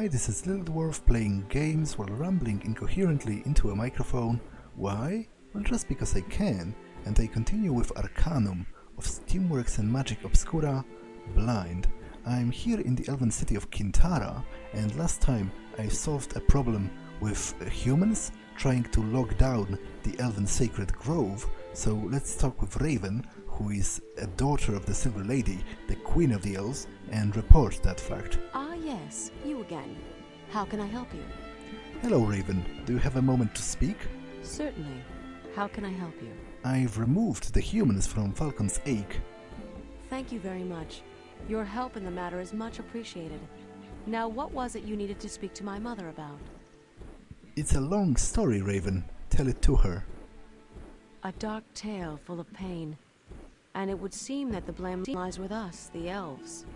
Hi, this is Little Dwarf playing games while rambling incoherently into a microphone. Why? Well, just because I can, and I continue with Arcanum of Steamworks and Magick Obscura, Blind. I'm here in the elven city of Quintarra, and last time I solved a problem with humans trying to lock down the elven sacred grove, so let's talk with Raven, who is a daughter of the Silver Lady, the Queen of the Elves, and report that fact. Ah yes, you again. How can I help you? Hello Raven, do you have a moment to speak? Certainly. How can I help you? I've removed the humans from Falcon's Ache. Thank you very much. Your help in the matter is much appreciated. Now what was it you needed to speak to my mother about? It's a long story, Raven. Tell it to her. A dark tale full of pain. And it would seem that the blame lies with us, the elves.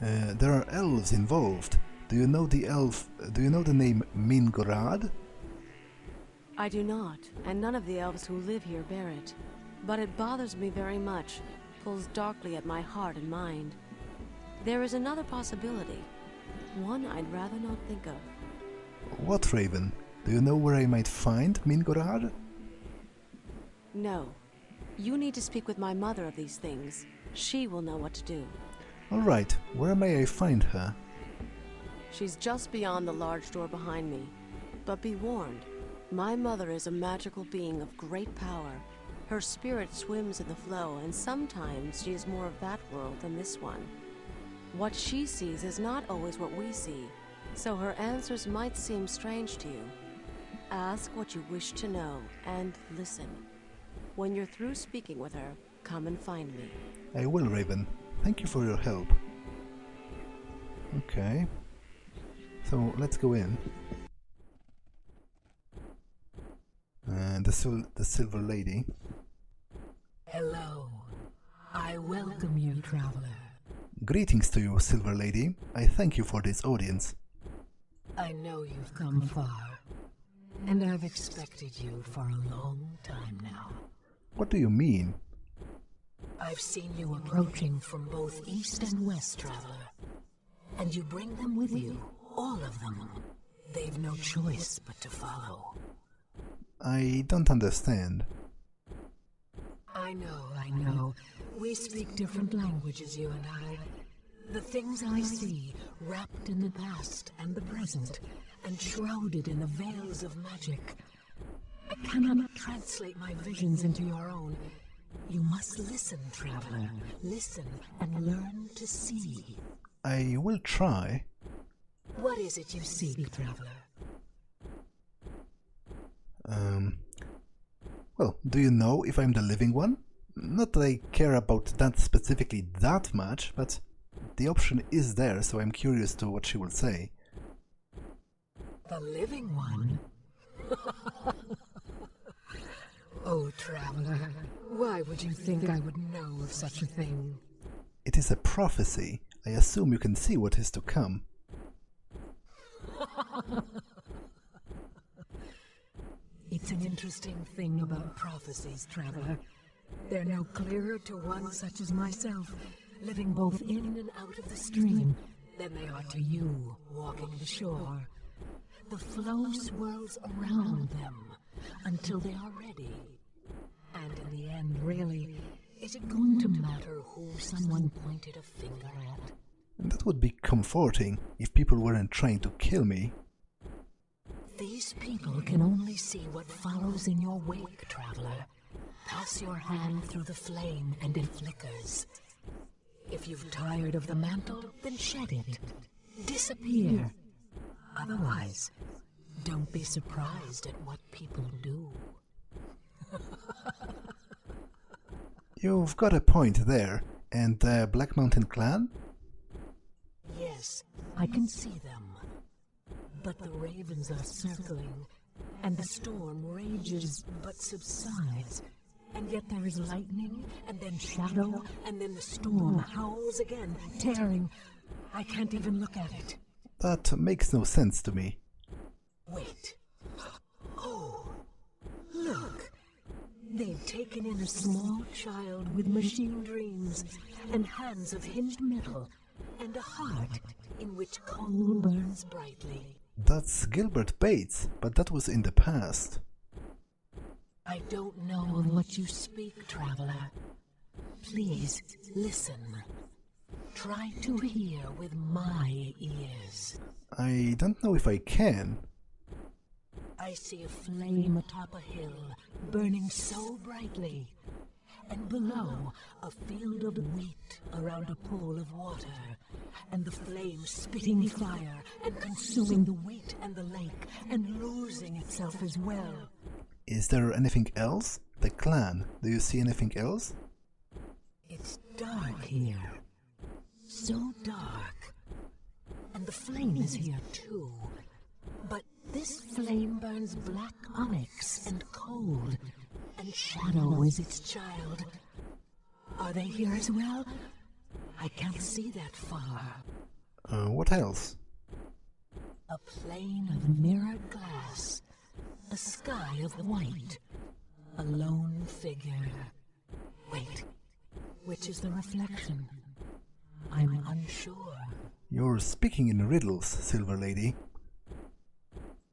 There are elves involved. Do you know the name Mingorad? I do not, and none of the elves who live here bear it. But it bothers me very much, pulls darkly at my heart and mind. There is another possibility, one I'd rather not think of. What, Raven? Do you know where I might find Mingorad? No. You need to speak with my mother of these things. She will know what to do. All right, where may I find her? She's just beyond the large door behind me. But be warned, my mother is a magical being of great power. Her spirit swims in the flow, and sometimes she is more of that world than this one. What she sees is not always what we see, so her answers might seem strange to you. Ask what you wish to know, and listen. When you're through speaking with her, come and find me. I will, Raven. Thank you for your help. Okay. So, let's go in. The Silver Lady. Hello. I welcome you, traveler. Greetings to you, Silver Lady. I thank you for this audience. I know you've come far, and I've expected you for a long time now. What do you mean? I've seen you approaching from both east and west, traveler. And you bring them with you, all of them. They've no choice but to follow. I don't understand. I know. We speak different languages, you and I. The things I see, wrapped in the past and the present, and shrouded in the veils of magic. I cannot translate my visions into your own. You must listen, traveler. Listen and learn to see. I will try. What is it you seek, traveler? Well, do you know if I'm the living one? Not that I care about that specifically that much, but the option is there, so I'm curious to what she will say. The living one? Oh, traveler, why would you think I would know of such a thing? It is a prophecy. I assume you can see what is to come. It's an interesting thing about prophecies, traveler. They're no clearer to one such as myself, living both in and out of the stream, than they are to you, walking the shore. The flow swirls around them until they are ready. And in the end, really, is it going to matter who someone pointed a finger at? That would be comforting if people weren't trying to kill me. These people can only see what follows in your wake, traveler. Pass your hand through the flame and it flickers. If you've tired of the mantle, then shed it. Disappear. Otherwise, don't be surprised at what people do. You've got a point there. And the Black Mountain Clan? Yes, I can see them. But the ravens are circling, and the storm rages but subsides. And yet there is lightning, and then shadow, and then the storm howls again, tearing. I can't even look at it. That makes no sense to me. Wait. Oh, look. They've taken in a small child with machine dreams and hands of hinged metal, and a heart in which coal burns brightly. That's Gilbert Bates, but that was in the past. I don't know of what you speak, traveler. Please, listen. Try to hear with my ears. I don't know if I can. I see a flame atop a hill, burning so brightly. And below, a field of wheat around a pool of water. And the flame spitting fire and consuming the wheat and the lake, and losing itself as well. Is there anything else? The clan. Do you see anything else? It's dark here. So dark. And the flame is here too. But this flame burns black onyx and cold. And shadow is its child. Are they here as well? I can't see that far. What else? A plane of mirrored glass. A sky of white. A lone figure. Wait. Which is the reflection? I'm unsure. You're speaking in riddles, Silver Lady.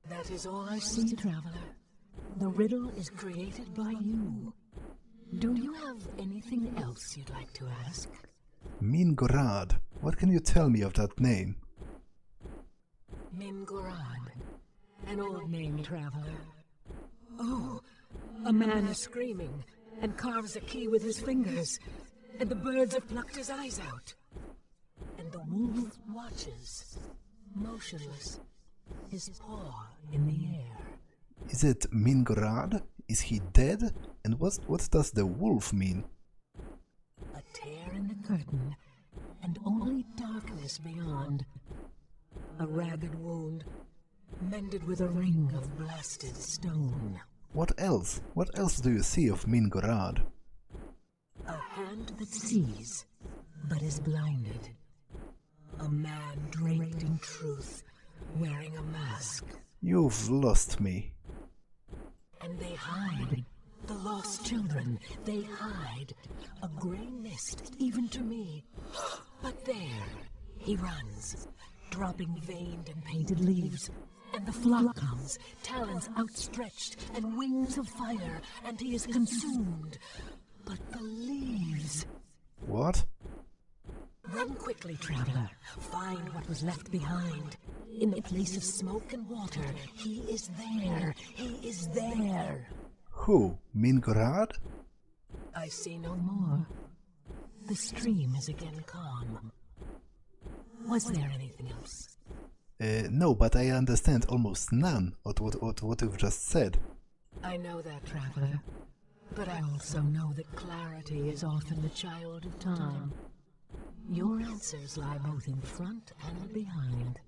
That is all I see, traveler. The riddle is created by you. Do you have anything else you'd like to ask? Min-Gorad. What can you tell me of that name? Min-Gorad. An old name, traveler. Oh, a man is screaming and carves a key with his fingers, and the birds have plucked his eyes out. And the wolf watches, motionless, his paw in the air. Is it Min-Gorad? Is he dead? And what does the wolf mean? A tear in the curtain, and only darkness beyond. A ragged wound, mended with a ring of blasted stone. What else? What else do you see of Min-Gorad? A hand that sees, but is blinded. A man draped in truth, wearing a mask. You've lost me. And they hide. The lost children, they hide. A grey mist, even to me. But there, he runs, dropping veined and painted leaves. And the flock comes, talons outstretched, and wings of fire, and he is consumed. But the leaves... What? Run quickly, traveler. Find what was left behind. In the place of smoke and water, he is there. He is there. Who? Min-Gorad? I see no more. The stream is again calm. Was there anything else? No, but I understand almost none of what you've just said. I know that, traveler. But I also know that clarity is often the child of time. Your answers lie both in front and behind.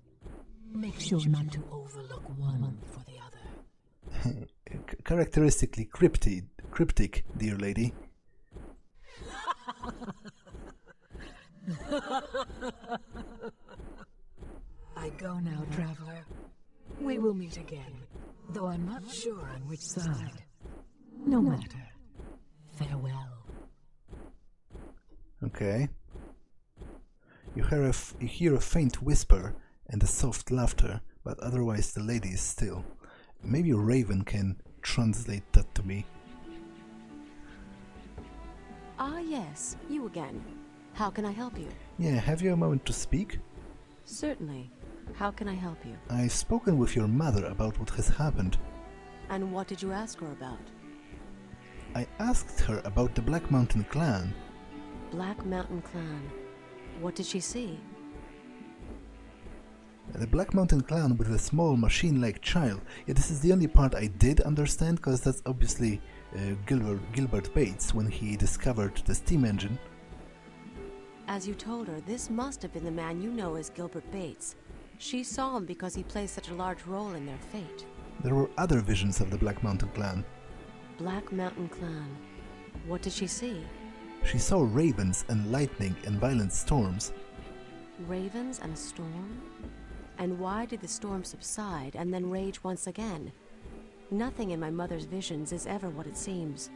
Make sure not to overlook one for the other. Characteristically cryptic, dear lady. I go now, traveler. We will meet again, though I'm not sure on which side. No matter. Farewell. Okay. You hear a faint whisper and a soft laughter, but otherwise the lady is still. Maybe Raven can translate that to me. Ah, yes, you again. How can I help you? Yeah, have you a moment to speak? Certainly. How can I help you? I've spoken with your mother about what has happened. And what did you ask her about? I asked her about the Black Mountain clan. Black Mountain clan. What did she see? The Black Mountain clan with a small machine-like child. Yeah, this is the only part I did understand, because that's obviously Gilbert Bates when he discovered the steam engine. As you told her, this must have been the man you know as Gilbert Bates. She saw him because he plays such a large role in their fate. There were other visions of the Black Mountain clan. Black Mountain clan. What did she see? She saw ravens and lightning and violent storms. Ravens and a storm? And why did the storm subside and then rage once again? Nothing in my mother's visions is ever what it seems.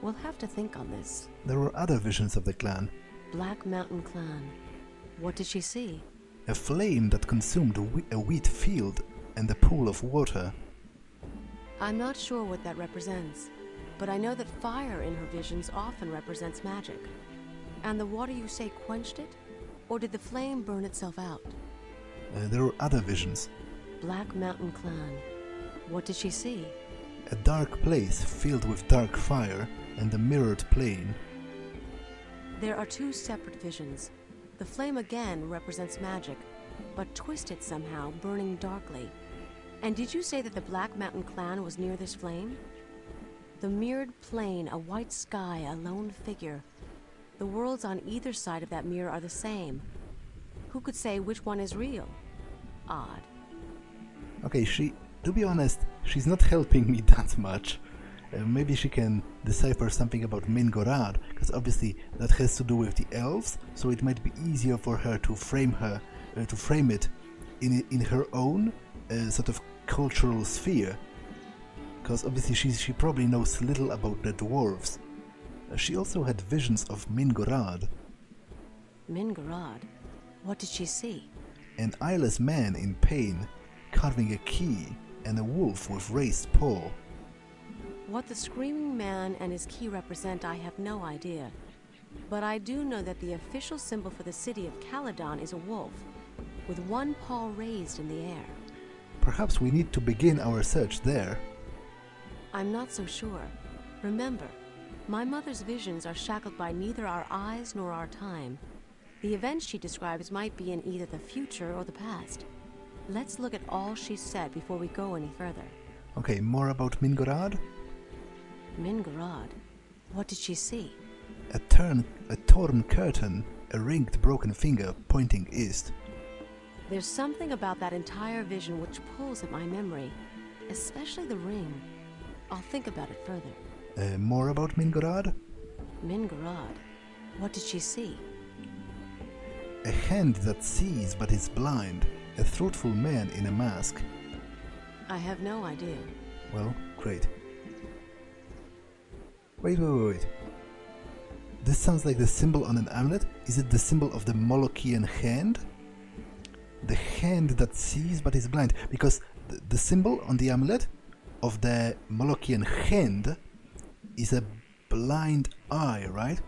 We'll have to think on this. There were other visions of the clan. Black Mountain clan. What did she see? A flame that consumed a wheat field and a pool of water. I'm not sure what that represents, but I know that fire in her visions often represents magic. And the water you say quenched it? Or did the flame burn itself out? There were other visions. Black Mountain Clan. What did she see? A dark place filled with dark fire and a mirrored plane. There are two separate visions. The flame again represents magic, but twisted somehow, burning darkly. And did you say that the Black Mountain Clan was near this flame? The mirrored plane, a white sky, a lone figure. The worlds on either side of that mirror are the same. Who could say which one is real? Odd. Okay, to be honest, she's not helping me that much. Maybe she can decipher something about Mingorad, because obviously that has to do with the elves, so it might be easier for her to frame it in her own sort of cultural sphere. Because obviously she probably knows little about the dwarves. She also had visions of Mingorad. Mingorad? What did she see? An eyeless man in pain, carving a key, and a wolf with raised paw. What the screaming man and his key represent, I have no idea. But I do know that the official symbol for the city of Caledon is a wolf, with one paw raised in the air. Perhaps we need to begin our search there. I'm not so sure. Remember, my mother's visions are shackled by neither our eyes nor our time. The events she describes might be in either the future or the past. Let's look at all she said before we go any further. Okay, more about Mingorad? Mingorad? What did she see? A torn curtain, a ringed broken finger pointing east. There's something about that entire vision which pulls at my memory, especially the ring. I'll think about it further. More about Mingorad? Mingorad? What did she see? A hand that sees but is blind, a truthful man in a mask. I have no idea. Well, great. Wait. This sounds like the symbol on an amulet. Is it the symbol of the Molochian hand? The hand that sees but is blind. Because the symbol on the amulet of the Molochian hand is a blind eye, right?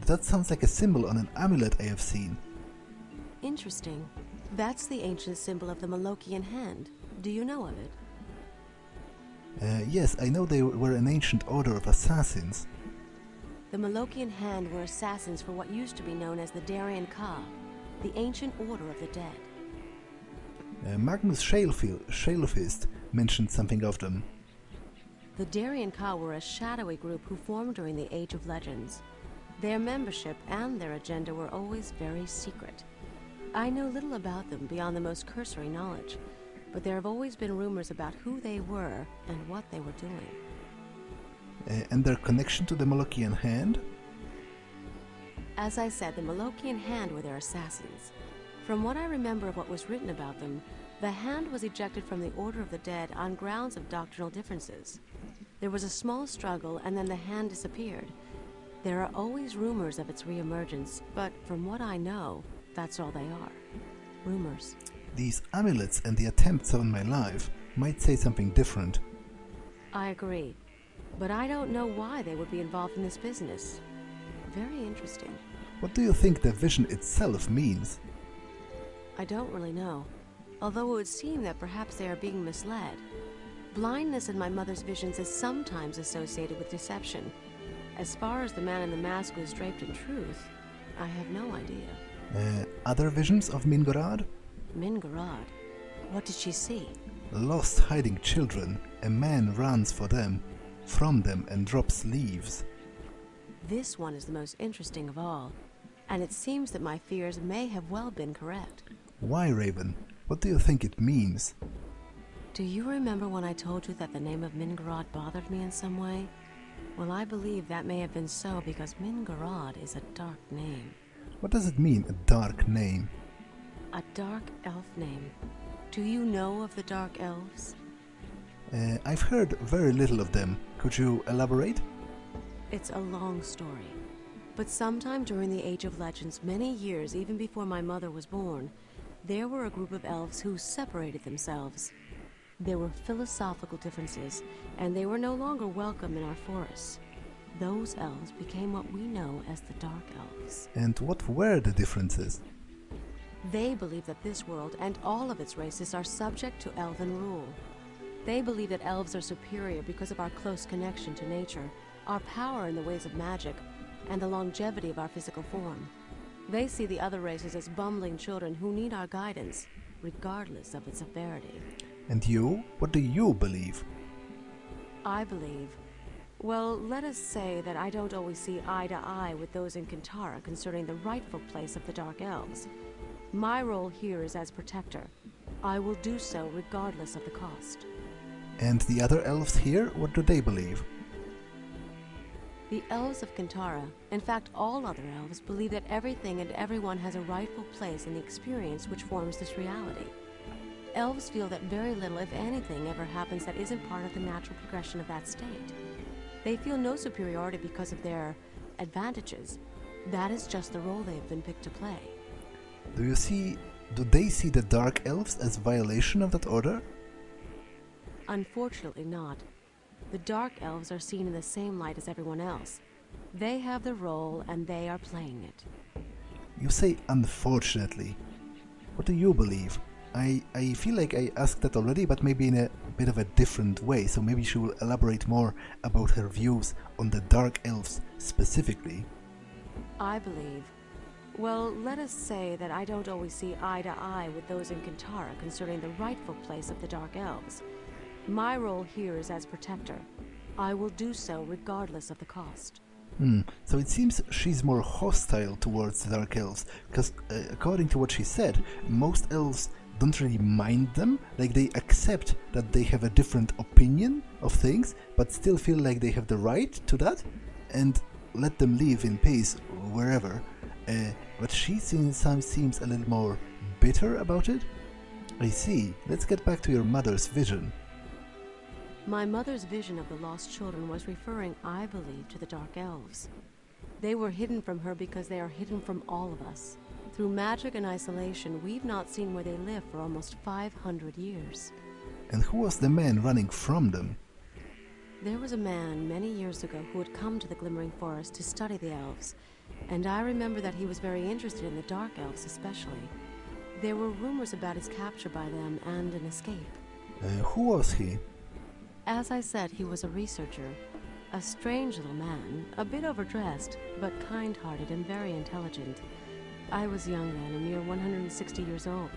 That sounds like a symbol on an amulet I have seen. Interesting. That's the ancient symbol of the Molochian hand. Do you know of it? Yes, I know they were an ancient order of assassins. The Molochian hand were assassins for what used to be known as the Darien Ka, the ancient order of the dead. Magnus Shalefist mentioned something of them. The Darien Ka were a shadowy group who formed during the Age of Legends. Their membership and their agenda were always very secret. I know little about them beyond the most cursory knowledge, but there have always been rumors about who they were and what they were doing. And their connection to the Molochian hand? As I said, the Molochian hand were their assassins. From what I remember of what was written about them, the hand was ejected from the Order of the Dead on grounds of doctrinal differences. There was a small struggle, and then the hand disappeared. There are always rumors of its reemergence, but from what I know, that's all they are. Rumors. These amulets and the attempts on my life might say something different. I agree, but I don't know why they would be involved in this business. Very interesting. What do you think the vision itself means? I don't really know, although it would seem that perhaps they are being misled. Blindness in my mother's visions is sometimes associated with deception. As far as the man in the mask was draped in truth, I have no idea. Other visions of Mingorad? Mingorad? What did she see? Lost hiding children. A man runs from them and drops leaves. This one is the most interesting of all, and it seems that my fears may have well been correct. Why, Raven? What do you think it means? Do you remember when I told you that the name of Mingorad bothered me in some way? Well, I believe that may have been so because Mingorad is a dark name. What does it mean, a dark name? A dark elf name. Do you know of the Dark Elves? I've heard very little of them. Could you elaborate? It's a long story. But sometime during the Age of Legends, many years even before my mother was born, there were a group of elves who separated themselves. There were philosophical differences, and they were no longer welcome in our forests. Those elves became what we know as the Dark Elves. And what were the differences? They believe that this world and all of its races are subject to elven rule. They believe that elves are superior because of our close connection to nature, our power in the ways of magic, and the longevity of our physical form. They see the other races as bumbling children who need our guidance, regardless of its severity. And you? What do you believe? I believe... Well, let us say that I don't always see eye to eye with those in Quintarra concerning the rightful place of the Dark Elves. My role here is as protector. I will do so regardless of the cost. And the other elves here, what do they believe? The elves of Quintarra, in fact all other elves, believe that everything and everyone has a rightful place in the experience which forms this reality. Elves feel that very little, if anything, ever happens that isn't part of the natural progression of that state. They feel no superiority because of their advantages. That is just the role they have been picked to play. Do they see the Dark Elves as violation of that order? Unfortunately not. The Dark Elves are seen in the same light as everyone else. They have the role and they are playing it. You say unfortunately. What do you believe? I feel like I asked that already, but maybe in a bit of a different way, so maybe she will elaborate more about her views on the Dark Elves specifically. I believe... Well, let us say that I don't always see eye to eye with those in Quintarra concerning the rightful place of the Dark Elves. My role here is as protector. I will do so regardless of the cost. So it seems she's more hostile towards the Dark Elves, because according to what she said, most elves don't really mind them, like they accept that they have a different opinion of things, but still feel like they have the right to that, and let them live in peace wherever. But she seems a little more bitter about it. I see. Let's get back to your mother's vision. My mother's vision of the lost children was referring, I believe, to the Dark Elves. They were hidden from her because they are hidden from all of us. Through magic and isolation, we've not seen where they live for almost 500 years. And who was the man running from them? There was a man many years ago who had come to the Glimmering Forest to study the elves, and I remember that he was very interested in the Dark Elves especially. There were rumors about his capture by them and an escape. Who was he? As I said, he was a researcher. A strange little man, a bit overdressed, but kind-hearted and very intelligent. I was young then, a mere 160 years old.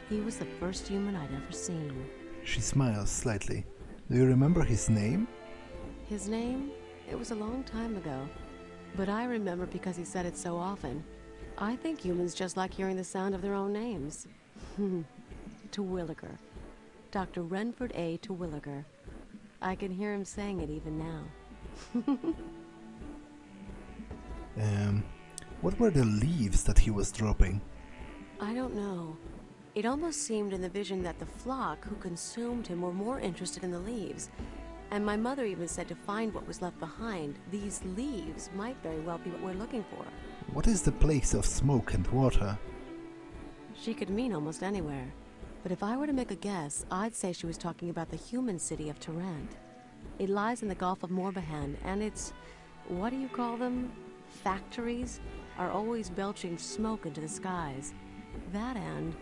He was the first human I'd ever seen. She smiles slightly. Do you remember his name? His name? It was a long time ago. But I remember because he said it so often. I think humans just like hearing the sound of their own names. Terwilliger. Dr. Renford A. Terwilliger. I can hear him saying it even now. What were the leaves that he was dropping? I don't know. It almost seemed in the vision that the flock who consumed him were more interested in the leaves. And my mother even said to find what was left behind, these leaves might very well be what we're looking for. What is the place of smoke and water? She could mean almost anywhere. But if I were to make a guess, I'd say she was talking about the human city of Tarant. It lies in the Gulf of Morbihan, and its, what do you call them? Factories are always belching smoke into the skies. That and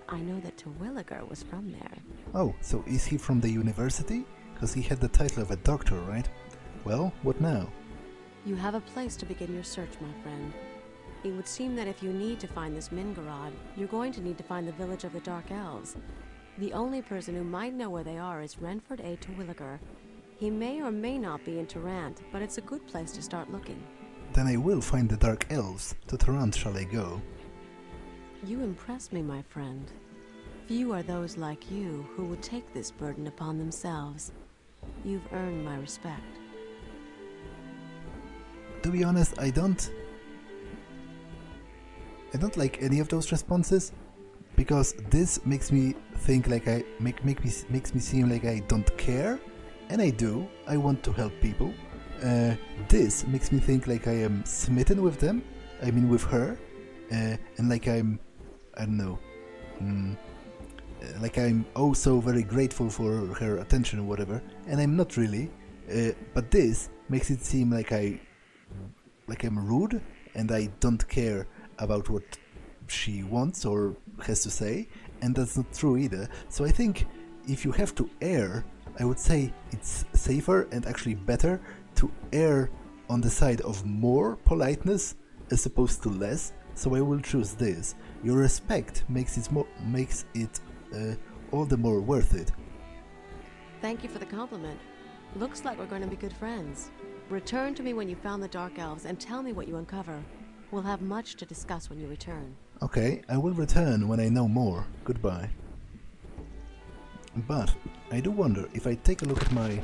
I know that Terwilliger was from there. Oh, so is he from the university? Because he had the title of a doctor, right? Well, what now? You have a place to begin your search, my friend. It would seem that if you need to find this Mingarad, you're going to need to find the village of the Dark Elves. The only person who might know where they are is Renford A. Terwilliger. He may or may not be in Tarant, but it's a good place to start looking. Then I will find the Dark Elves. To Tarant shall I go? You impress me, my friend. Few are those like you who would take this burden upon themselves. You've earned my respect. To be honest, I don't like any of those responses, because this makes me think like makes me seem like I don't care, and I do. I want to help people, This makes me think like I am smitten with them, I mean with her, and like I don't know, like I'm also very grateful for her attention or whatever, and I'm not really, but this makes it seem like I'm rude and I don't care about what she wants or has to say, and that's not true either. So I think if you have to err, I would say it's safer and actually better to err on the side of more politeness as opposed to less, so I will choose this. Your respect makes it all the more worth it. Thank you for the compliment. Looks like we're going to be good friends. Return to me when you found the Dark Elves and tell me what you uncover. We'll have much to discuss when you return. Okay, I will return when I know more. Goodbye. But I do wonder, if I take a look at my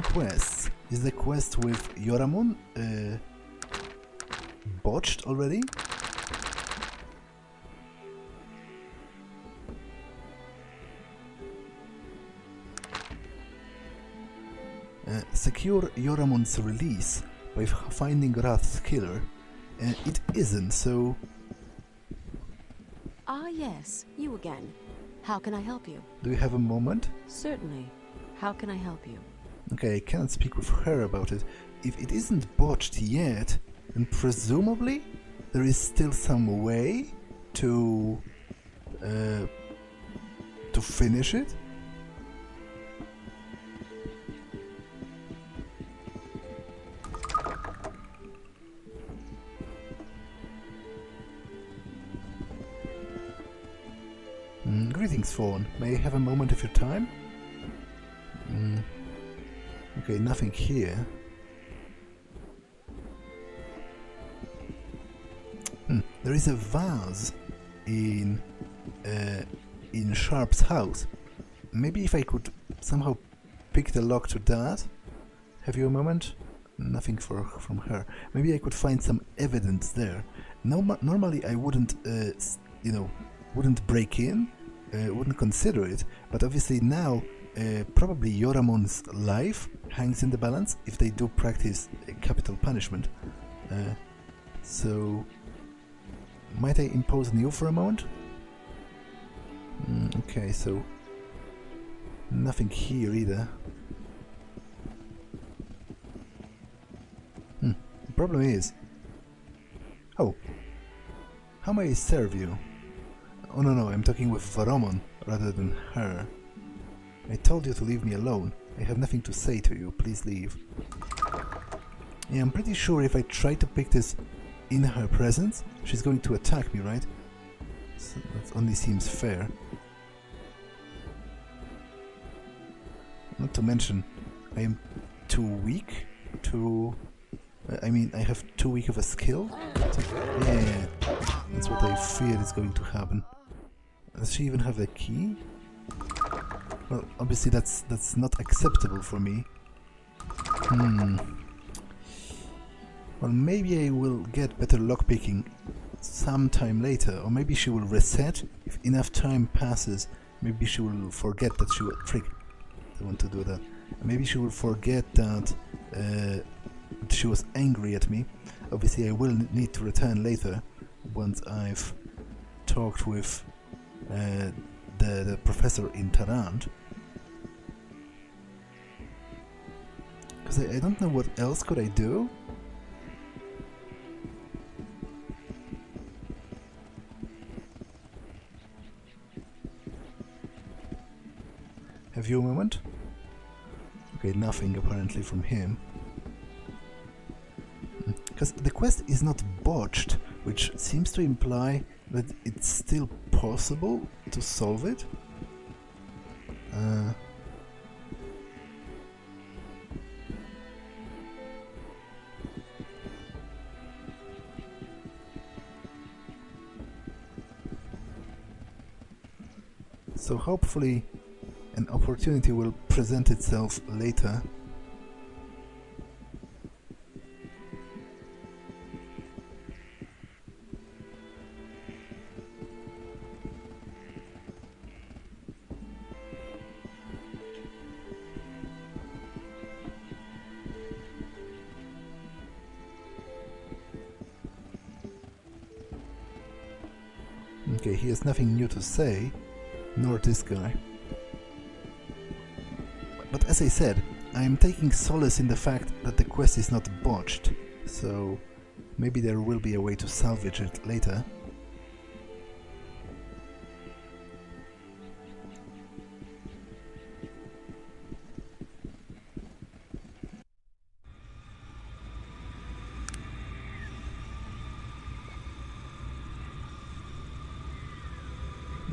quests, is the quest with Yoramon botched already? Secure Yoramon's release by finding Wrath's killer. It isn't, so... Ah, yes, you again. How can I help you? Do you have a moment? Certainly. How can I help you? Okay, I can't speak with her about it. If it isn't botched yet, then presumably there is still some way to finish it. Greetings, Fawn. May I have a moment of your time? Okay, nothing here. There is a vase in Sharp's house. Maybe if I could somehow pick the lock to that. Have you a moment? Nothing from her. Maybe I could find some evidence there. Normally I wouldn't, wouldn't break in, wouldn't consider it, but obviously now probably Yoramon's life hangs in the balance if they do practice capital punishment. So might I impose on you for a moment? Okay, so nothing here either. The problem is... Oh, how may I serve you? Oh no, I'm talking with Varomon rather than her. I told you to leave me alone. I have nothing to say to you. Please leave. Yeah, I'm pretty sure if I try to pick this in her presence, she's going to attack me, right? So that only seems fair. Not to mention, I am too weak to... I mean, I have too weak of a skill? Yeah, that's what I feared is going to happen. Does she even have the key? Well, obviously that's not acceptable for me. Well, maybe I will get better lockpicking sometime later, or maybe she will reset if enough time passes. Maybe she will forget that she was... Frick, I don't want to do that. Maybe she will forget that she was angry at me. Obviously I will need to return later once I've talked with the professor in Tarant. Because I don't know what else could I do. Have you a moment? Okay, nothing apparently from him. Because the quest is not botched, which seems to imply that it's still possible to solve it. So hopefully an opportunity will present itself later. he has nothing new to say, nor this guy. But as I said, I am taking solace in the fact that the quest is not botched, so maybe there will be a way to salvage it later.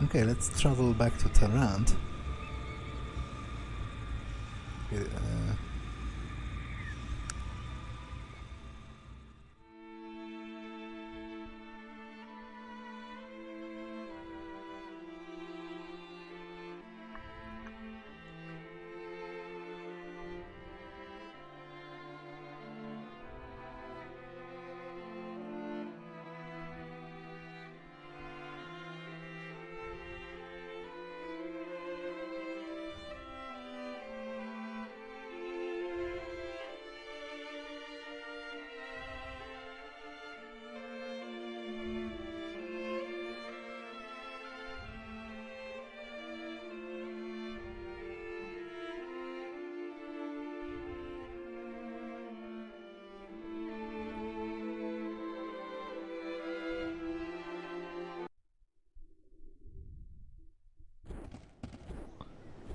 Okay, let's travel back to Tarant. Okay,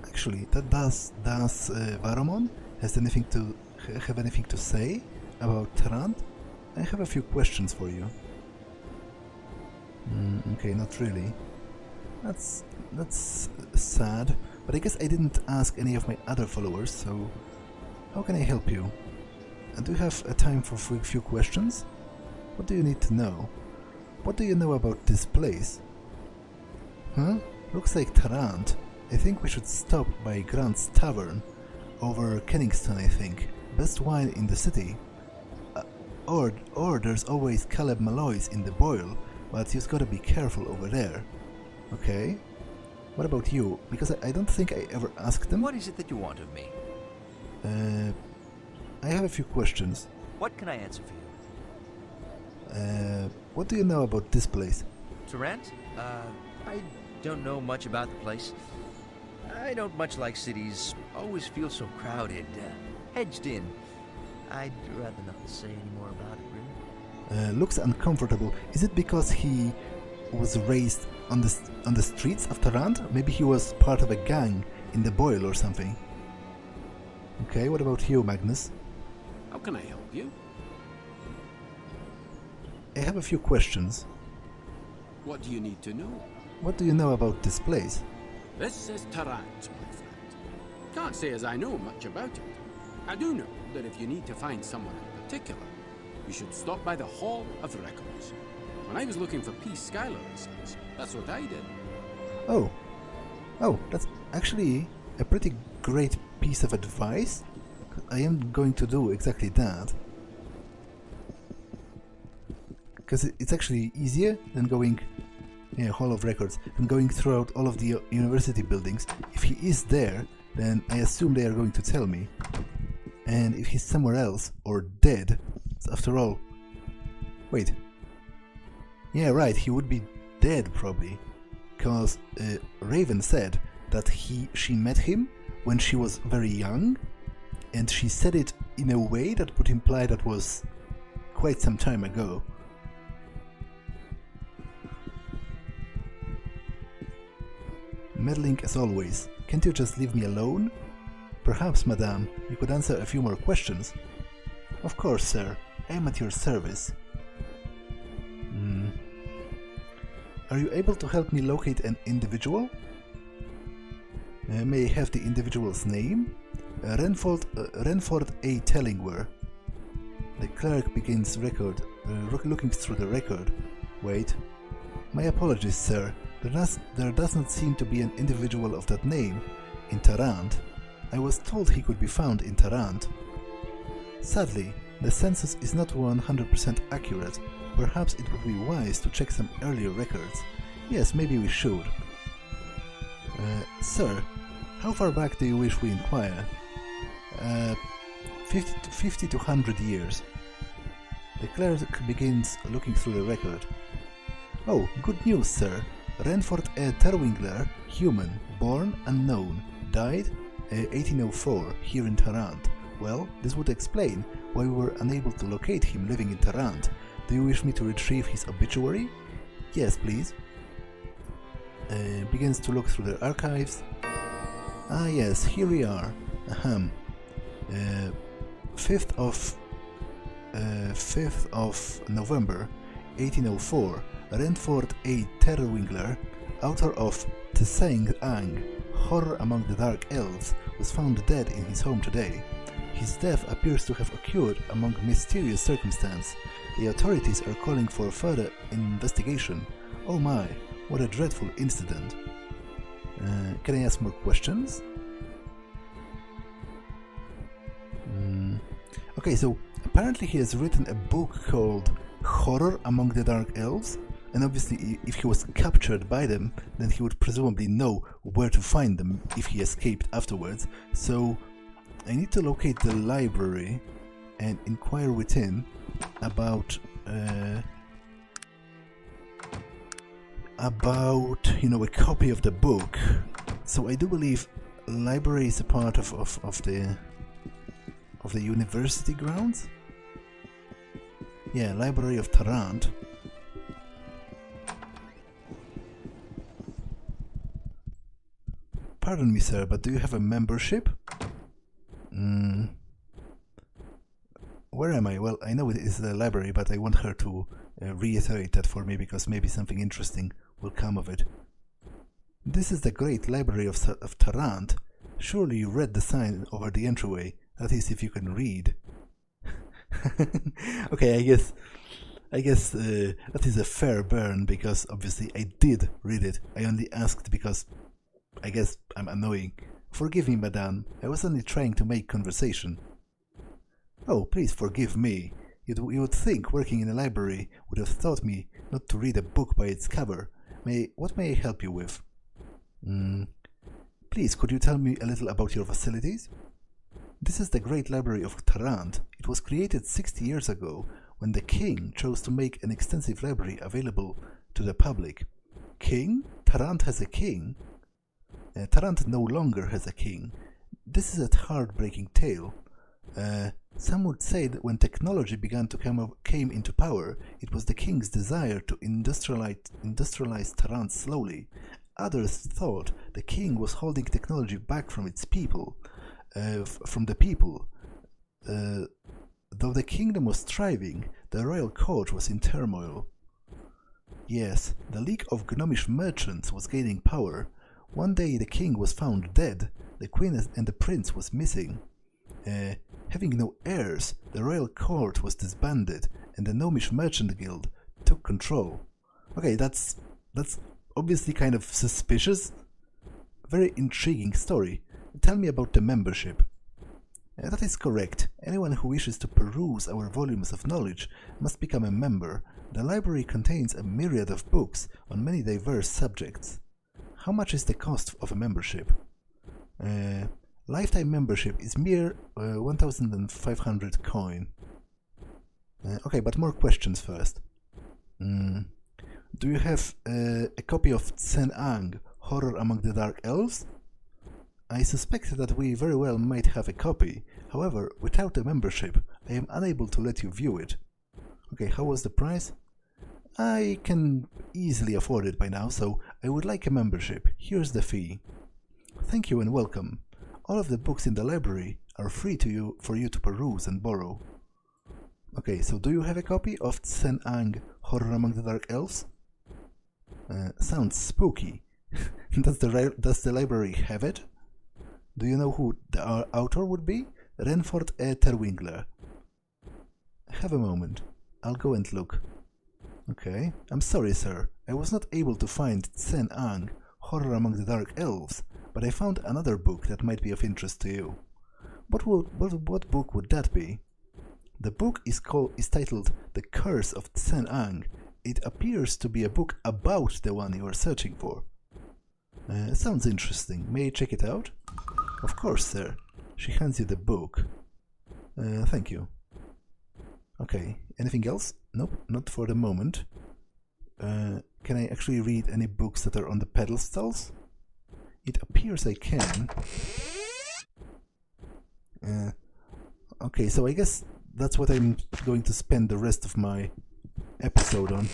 actually, does Varamon have anything to say about Tarant? I have a few questions for you. Okay, not really. That's sad, but I guess I didn't ask any of my other followers, so how can I help you? Do you have time for a few questions? What do you need to know? What do you know about this place? Huh? Looks like Tarant. I think we should stop by Grant's Tavern, over Kenningston, I think. Best wine in the city. Or there's always Caleb Malloy's in the Boil, but you've gotta be careful over there. Okay. What about you? Because I don't think I ever asked them. What is it that you want of me? I have a few questions. What can I answer for you? What do you know about this place? Tarant? I don't know much about the place. I don't much like cities. Always feel so crowded, hedged in. I'd rather not say any more about it, really. Looks uncomfortable. Is it because he was raised on the streets of Tarant? Maybe he was part of a gang in the Boil or something. Okay, what about you, Magnus? How can I help you? I have a few questions. What do you need to know? What do you know about this place? This is Tarant, my friend. Can't say as I know much about it. I do know that if you need to find someone in particular, you should stop by the Hall of Records. When I was looking for Peace Schuyler and Sons, that's what I did. Oh, that's actually a pretty great piece of advice. I am going to do exactly that. Because it's actually easier than going... Yeah, Hall of Records, and going throughout all of the university buildings. If he is there, then I assume they are going to tell me. And if he's somewhere else, or dead, after all... Wait. Yeah, right, he would be dead, probably. Because Raven said that she met him when she was very young, and she said it in a way that would imply that was quite some time ago. Meddling as always. Can't you just leave me alone? Perhaps, madame, you could answer a few more questions. Of course, sir. I am at your service. Are you able to help me locate an individual? May I have the individual's name? Renford A. Tellingwer. The clerk begins looking through the record. Wait. My apologies, sir. There doesn't seem to be an individual of that name in Tarant. I was told he could be found in Tarant. Sadly, the census is not 100% accurate. Perhaps it would be wise to check some earlier records. Yes, maybe we should. Sir, how far back do you wish we inquire? 50 to 100 years. The clerk begins looking through the record. Oh, good news, sir. Renford A. Terwingler, human, born unknown, died 1804 here in Tarant. Well, this would explain why we were unable to locate him living in Tarant. Do you wish me to retrieve his obituary? Yes, please. Begins to look through their archives. Ah yes, here we are. 5th of November 1804, Renford A. Terwingler, author of Tsen-Ang, Horror Among the Dark Elves, was found dead in his home today. His death appears to have occurred among mysterious circumstances. The authorities are calling for further investigation. Oh my, what a dreadful incident. Can I ask more questions? Okay, so apparently he has written a book called Horror Among the Dark Elves, and obviously if he was captured by them, then he would presumably know where to find them if he escaped afterwards. So I need to locate the library and inquire within about you know, a copy of the book. So I do believe library is a part of the university grounds. Yeah, Library of Tarant. Pardon me, sir, but do you have a membership? Where am I? Well, I know it is the library, but I want her to reiterate that for me, because maybe something interesting will come of it. This is the Great Library of Tarant. Surely you read the sign over the entryway. That is, if you can read. Okay, I guess that is a fair burn, because obviously I did read it. I only asked because I guess I'm annoying. Forgive me, madame. I was only trying to make conversation. Oh, please forgive me. You would think working in a library would have taught me not to read a book by its cover. What may I help you with? Please, could you tell me a little about your facilities? This is the Great Library of Tarant. It was created 60 years ago when the king chose to make an extensive library available to the public. King? Tarant has a king? Tarant no longer has a king. This is a heartbreaking tale. Some would say that when technology came into power, it was the king's desire to industrialize Tarant slowly. Others thought the king was holding technology back from its people. Though the kingdom was thriving, the royal court was in turmoil. Yes, the League of Gnomish Merchants was gaining power. One day the king was found dead, the queen and the prince was missing. Having no heirs, the royal court was disbanded, and the Gnomish Merchant Guild took control. Okay, that's obviously kind of suspicious. Very intriguing story. Tell me about the membership. That is correct. Anyone who wishes to peruse our volumes of knowledge must become a member. The library contains a myriad of books on many diverse subjects. How much is the cost of a membership? Lifetime membership is mere 1,500 coin. Okay, but more questions first. Do you have a copy of Tsen-Ang, Horror Among the Dark Elves? I suspect that we very well might have a copy. However, without a membership, I am unable to let you view it. Okay, how was the price? I can easily afford it by now, so I would like a membership. Here's the fee. Thank you and welcome. All of the books in the library are free for you to peruse and borrow. Okay, so do you have a copy of Tsen-Ang, Horror Among the Dark Elves? Sounds spooky. Does the library have it? Do you know who the author would be? Renford A. Terwingler. Have a moment. I'll go and look. Okay. I'm sorry, sir. I was not able to find Tsen-Ang, Horror Among the Dark Elves, but I found another book that might be of interest to you. What book would that be? The book is titled The Curse of Tsen-Ang. It appears to be a book about the one you are searching for. Sounds interesting. May I check it out? Of course, sir. She hands you the book. Thank you. Okay. Anything else? Nope, not for the moment. Can can I actually read any books that are on the pedestals? It appears I can. Okay, so I guess that's what I'm going to spend the rest of my episode on.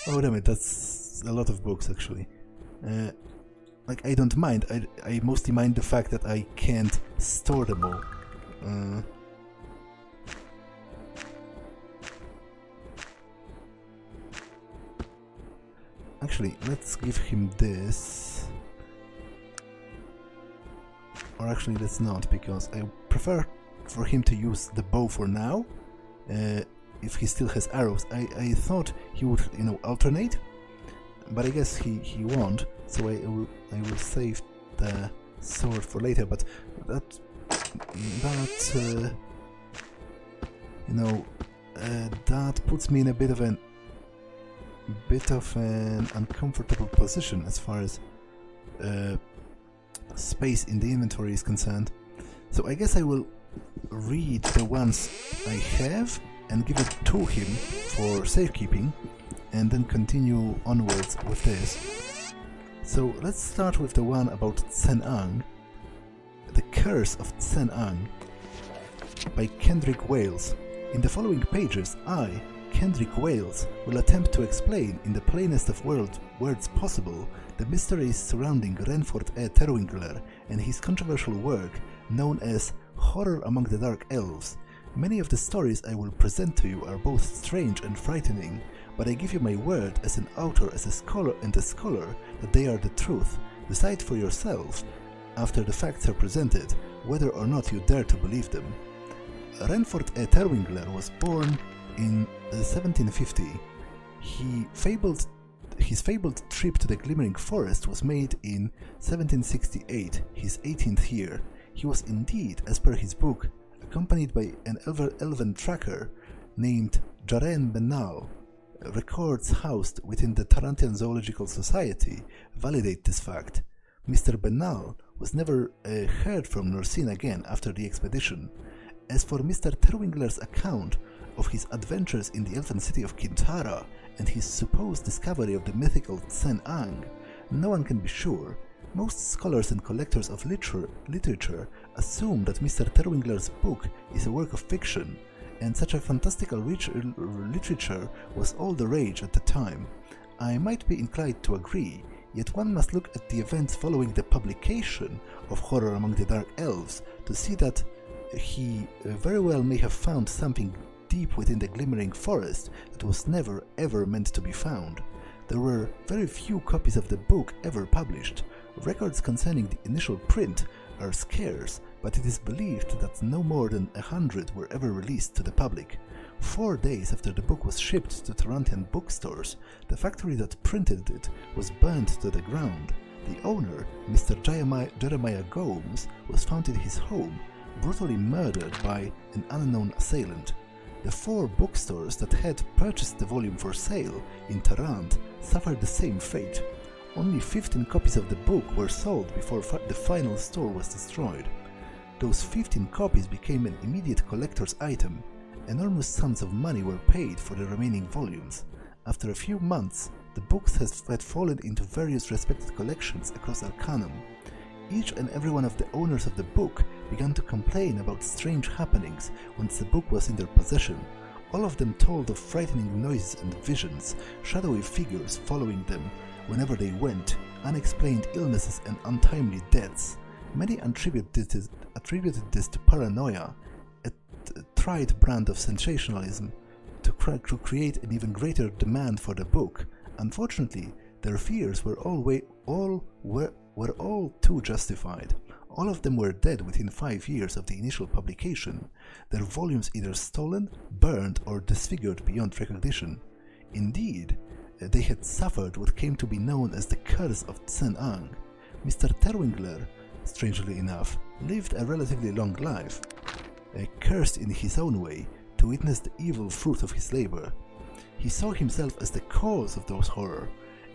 Oh damn it, that's a lot of books actually. Like, I don't mind, I mostly mind the fact that I can't store them all. Actually, let's give him this. Or actually, let's not, because I prefer for him to use the bow for now. If he still has arrows, I thought he would, you know, alternate, but I guess he won't. So I will save the sword for later. But that you know, that puts me in a bit of an uncomfortable position as far as space in the inventory is concerned. So I guess I will read the ones I have and give it to him for safekeeping, and then continue onwards with this. So let's start with the one about Tsen-Ang, The Curse of Tsen-Ang, by Kendrick Wales. In the following pages, I, Kendrick Wales, will attempt to explain in the plainest of words possible the mysteries surrounding Renford E. Terwingler and his controversial work known as Horror Among the Dark Elves. Many of the stories I will present to you are both strange and frightening, but I give you my word as an author, as a scholar, that they are the truth. Decide for yourself, after the facts are presented, whether or not you dare to believe them. Renford E. Terwingler was born in 1750. His fabled trip to the Glimmering Forest was made in 1768, his 18th year. He was indeed, as per his book, accompanied by an elven tracker named Jaren Benal. Records housed within the Tarantian Zoological Society validate this fact. Mr. Benal was never heard from nor seen again after the expedition. As for Mr. Terwingler's account of his adventures in the elven city of Quintarra and his supposed discovery of the mythical Tsen-Ang, no one can be sure. Most scholars and collectors of literature assume that Mr. Terwingler's book is a work of fiction, and such a fantastical literature was all the rage at the time. I might be inclined to agree, yet one must look at the events following the publication of Horror Among the Dark Elves to see that he very well may have found something deep within the Glimmering Forest that was never ever meant to be found. There were very few copies of the book ever published. Records concerning the initial print are scarce, but it is believed that no more than 100 were ever released to the public. 4 days after the book was shipped to Tarantian bookstores, the factory that printed it was burned to the ground. The owner, Mr. Jeremiah Gomes, was found in his home, brutally murdered by an unknown assailant. The 4 bookstores that had purchased the volume for sale in Tarant suffered the same fate. Only 15 copies of the book were sold before the final store was destroyed. Those 15 copies became an immediate collector's item. Enormous sums of money were paid for the remaining volumes. After a few months, the books had fallen into various respected collections across Arcanum. Each and every one of the owners of the book began to complain about strange happenings once the book was in their possession. All of them told of frightening noises and visions, shadowy figures following them whenever they went, unexplained illnesses and untimely deaths. Many attributed this to paranoia, a tried brand of sensationalism, to create an even greater demand for the book. Unfortunately, their fears were all too justified. All of them were dead within 5 years of the initial publication, their volumes either stolen, burned, or disfigured beyond recognition. Indeed, they had suffered what came to be known as the Curse of Tsen-Ang. Mr. Terwingler, strangely enough, lived a relatively long life, cursed in his own way to witness the evil fruit of his labor. He saw himself as the cause of those horrors,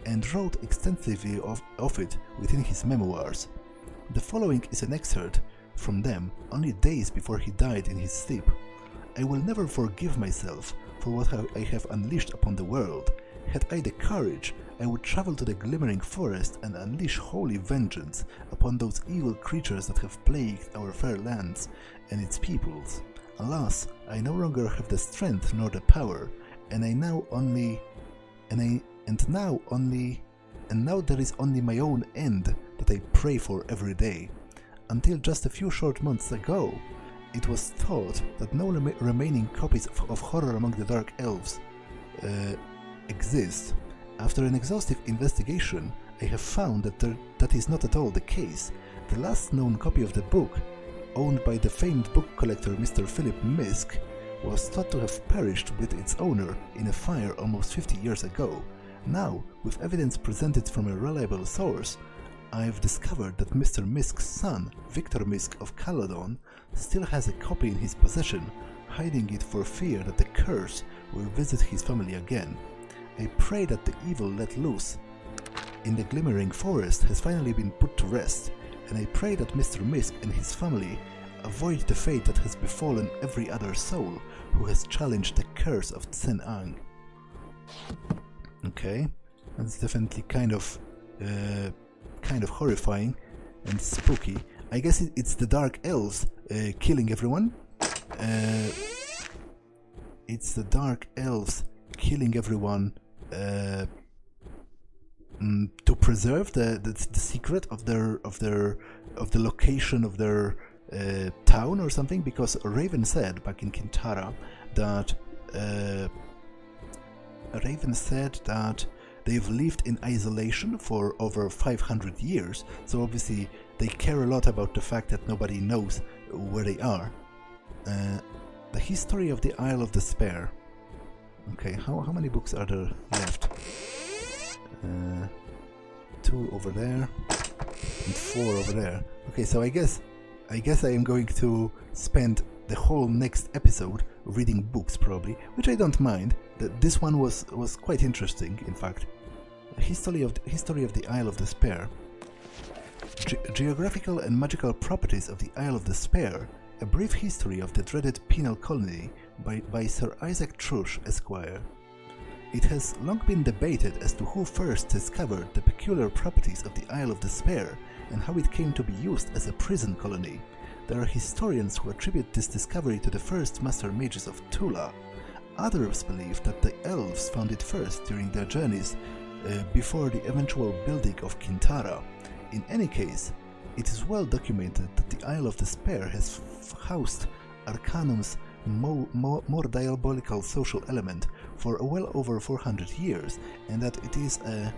and wrote extensively of it within his memoirs. The following is an excerpt from them only days before he died in his sleep. I will never forgive myself for what I have unleashed upon the world. Had I the courage, I would travel to the glimmering forest and unleash holy vengeance upon those evil creatures that have plagued our fair lands and its peoples. Alas, I no longer have the strength nor the power, and now there is only my own end that I pray for every day. Until just a few short months ago, it was thought that no remaining copies of Horror Among the Dark Elves exist. After an exhaustive investigation, I have found that is not at all the case. The last known copy of the book, owned by the famed book collector Mr. Philip Misk, was thought to have perished with its owner in a fire almost 50 years ago. Now, with evidence presented from a reliable source, I have discovered that Mr. Misk's son, Victor Misk of Caledon, still has a copy in his possession, hiding it for fear that the curse will visit his family again. I pray that the evil let loose in the glimmering forest has finally been put to rest, and I pray that Mr. Misk and his family avoid the fate that has befallen every other soul who has challenged the curse of Tsen-Ang. Okay, that's definitely kind of horrifying and spooky. I guess it's the Dark Elves killing everyone. It's the Dark Elves killing everyone to preserve the secret of the location of their town or something, because Raven said back in Quintarra that they've lived in isolation for over 500 years, so obviously they care a lot about the fact that nobody knows where they are. The history of the Isle of Despair. Okay, how many books are there left? 2 over there and 4 over there. Okay, so I guess I am going to spend the whole next episode reading books, probably, which I don't mind. This one was quite interesting, in fact. History of the Isle of Despair. Geographical and magical properties of the Isle of Despair. A brief history of the dreaded penal colony by Sir Isaac Trush, Esquire. It has long been debated as to who first discovered the peculiar properties of the Isle of Despair and how it came to be used as a prison colony. There are historians who attribute this discovery to the first master mages of Tula. Others believe that the elves found it first during their journeys before the eventual building of Quintarra. In any case, it is well documented that the Isle of Despair has housed Arcanum's more diabolical social element for well over 400 years, and that it is a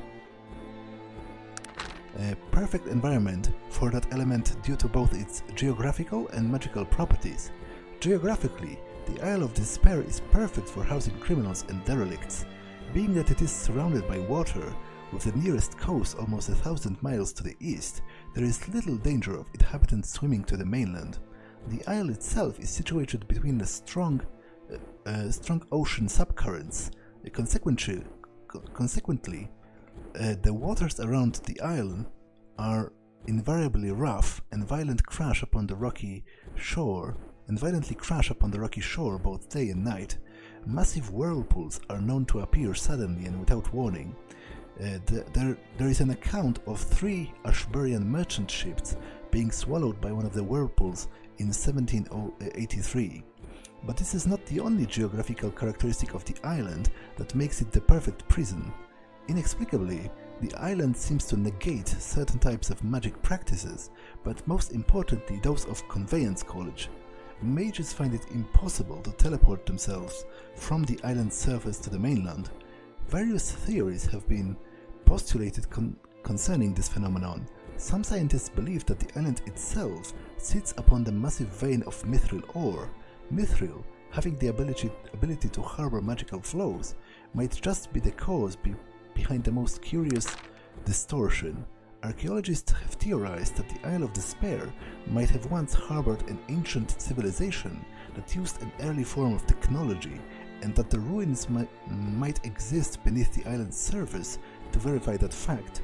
perfect environment for that element due to both its geographical and magical properties. Geographically, the Isle of Despair is perfect for housing criminals and derelicts. Being that it is surrounded by water, with the nearest coast almost 1,000 miles to the east, there is little danger of inhabitants swimming to the mainland. The isle itself is situated between the strong ocean subcurrents. Consequently, the waters around the island are invariably rough and violently crash upon the rocky shore both day and night. Massive whirlpools are known to appear suddenly and without warning. There is an account of 3 Ashburian merchant ships being swallowed by one of the whirlpools in 1783. But this is not the only geographical characteristic of the island that makes it the perfect prison. Inexplicably, the island seems to negate certain types of magic practices, but most importantly those of conveyance college. Mages find it impossible to teleport themselves from the island's surface to the mainland. Various theories have been postulated concerning this phenomenon. Some scientists believe that the island itself sits upon the massive vein of mithril ore. Mithril, having the ability to harbor magical flows, might just be the cause behind the most curious distortion. Archaeologists have theorized that the Isle of Despair might have once harbored an ancient civilization that used an early form of technology, and that the ruins might exist beneath the island's surface to verify that fact.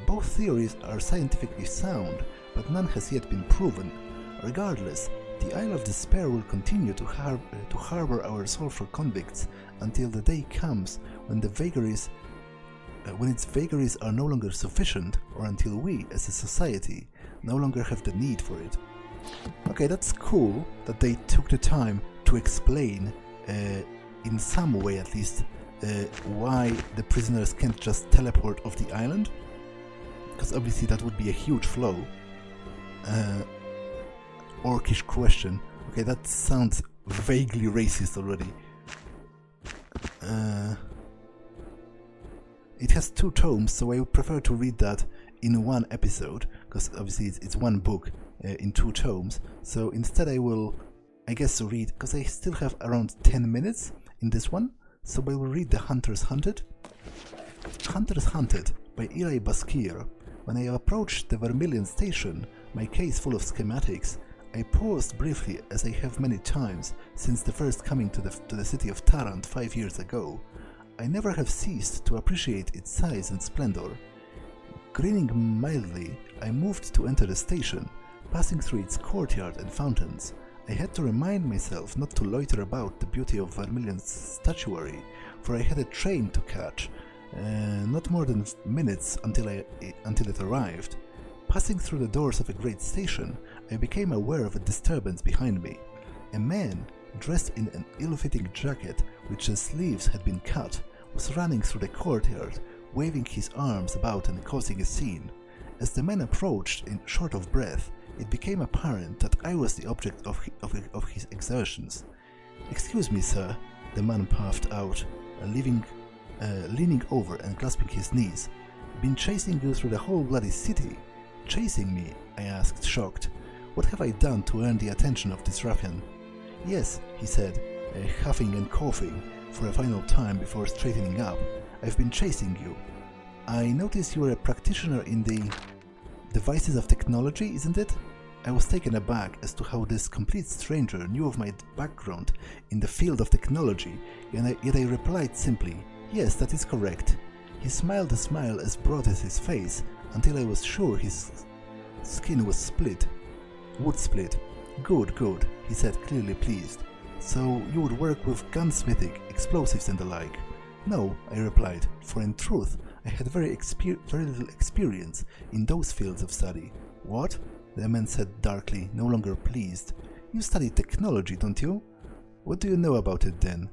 Both theories are scientifically sound, but none has yet been proven. Regardless, The Isle of Despair will continue to harbor our sulfur convicts until the day comes when when its vagaries are no longer sufficient, or until we, as a society, no longer have the need for it. Okay, that's cool that they took the time to explain, in some way at least, why the prisoners can't just teleport off the island, because obviously that would be a huge flaw. Orcish question. Okay, that sounds vaguely racist already. It has 2 tomes, so I would prefer to read that in one episode, because obviously it's one book in 2 tomes. So instead I will, I guess, read, because I still have around 10 minutes in this one, so I will read The Hunters Hunted. Hunters Hunted by Eli Baskier. When I approached the Vermilion station, my case full of schematics, I paused briefly, as I have many times since the first coming to the city of Tarant 5 years ago. I never have ceased to appreciate its size and splendor. Grinning mildly, I moved to enter the station, passing through its courtyard and fountains. I had to remind myself not to loiter about the beauty of Vermilion's statuary, for I had a train to catch, not more than minutes until it arrived. Passing through the doors of a great station, I became aware of a disturbance behind me. A man, dressed in an ill-fitting jacket which the sleeves had been cut, was running through the courtyard, waving his arms about and causing a scene. As the man approached, short of breath, it became apparent that I was the object of his exertions. "Excuse me, sir," the man puffed out, leaning over and clasping his knees. "Been chasing you through the whole bloody city." "Chasing me?" I asked, shocked. "What have I done to earn the attention of this ruffian?" "Yes," he said, huffing and coughing for a final time before straightening up. "I've been chasing you. I notice you're a practitioner in the devices of technology, isn't it?" I was taken aback as to how this complete stranger knew of my background in the field of technology, yet I replied simply, "Yes, that is correct." He smiled a smile as broad as his face, until I was sure his skin was split. "Would split. Good, good," he said, clearly pleased. "So you would work with gunsmithing, explosives and the like?" "No," I replied, for in truth I had very little experience in those fields of study. "What?" the man said darkly, no longer pleased. "You study technology, don't you? What do you know about it then?"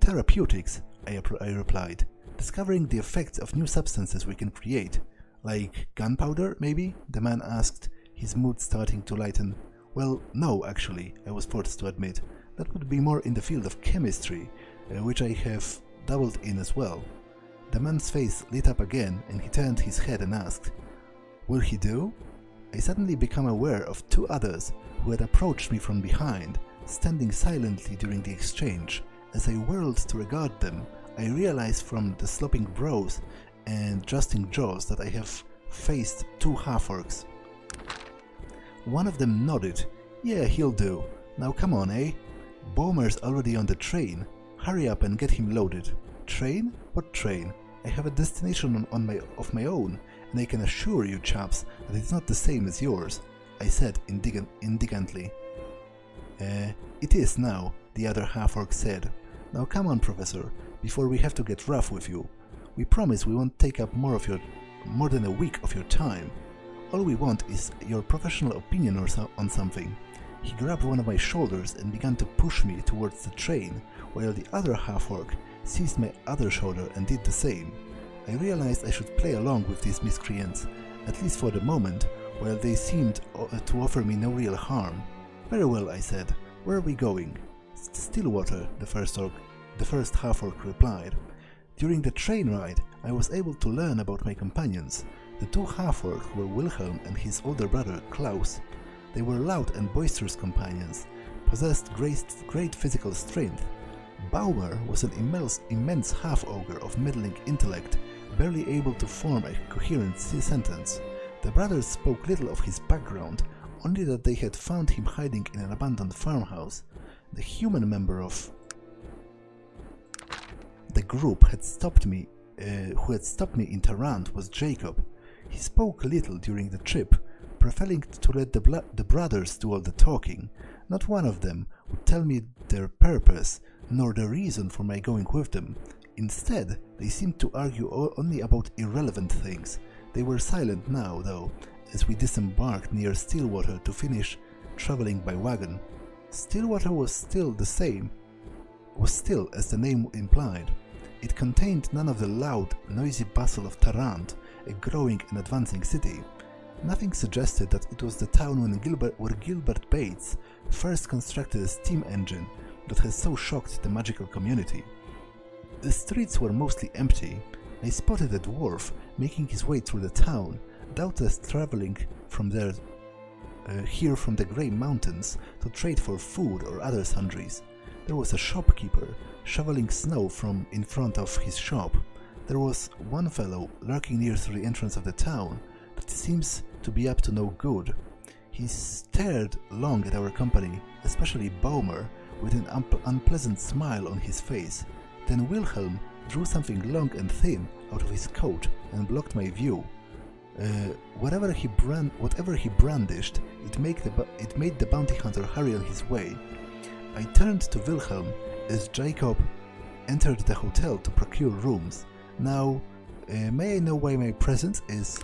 "Therapeutics," I replied. "Discovering the effects of new substances we can create." "Like gunpowder, maybe?" the man asked, his mood starting to lighten. "Well, no, actually," I was forced to admit. "That would be more in the field of chemistry, which I have dabbled in as well." The man's face lit up again, and he turned his head and asked, "Will he do?" I suddenly became aware of 2 others who had approached me from behind, standing silently during the exchange. As I whirled to regard them, I realized from the sloping brows and justing jaws that I have faced 2 half-orcs. One of them nodded. "Yeah, he'll do. Now come on, eh? Boomer's already on the train. Hurry up and get him loaded." "Train? What train? I have a destination of my own, and I can assure you, chaps, that it's not the same as yours," I said indignantly. It is now," the other half-orc said. "Now come on, Professor, before we have to get rough with you. We promise we won't take up more than a week of your time. All we want is your professional opinion on something." He grabbed one of my shoulders and began to push me towards the train, while the other half-orc seized my other shoulder and did the same. I realized I should play along with these miscreants, at least for the moment, while they seemed to offer me no real harm. "Very well," I said. "Where are we going?" "Stillwater," the first half-orc replied. During the train ride, I was able to learn about my companions. The 2 half-orcs were Wilhelm and his older brother Klaus. They were loud and boisterous companions, possessed great physical strength. Baumer was an immense half-ogre of middling intellect, barely able to form a coherent sentence. The brothers spoke little of his background, only that they had found him hiding in an abandoned farmhouse. The human member of the group who had stopped me in Tarant was Jacob. He spoke little during the trip, preferring to let the brothers do all the talking. Not one of them would tell me their purpose, nor the reason for my going with them. Instead, they seemed to argue only about irrelevant things. They were silent now, though, as we disembarked near Stillwater to finish traveling by wagon. Stillwater was still as the name implied. It contained none of the loud, noisy bustle of Tarant, a growing and advancing city. Nothing suggested that it was the town where Gilbert Bates first constructed a steam engine that has so shocked the magical community. The streets were mostly empty. I spotted a dwarf making his way through the town, doubtless traveling from here from the Grey Mountains to trade for food or other sundries. There was a shopkeeper shoveling snow from in front of his shop. There was one fellow lurking near to the entrance of the town that seems to be up to no good. He stared long at our company, especially Baumer, with an unpleasant smile on his face. Then Wilhelm drew something long and thin out of his coat and blocked my view. Whatever he brandished, it made the bounty hunter hurry on his way. I turned to Wilhelm as Jacob entered the hotel to procure rooms. Now, may I know why my presence is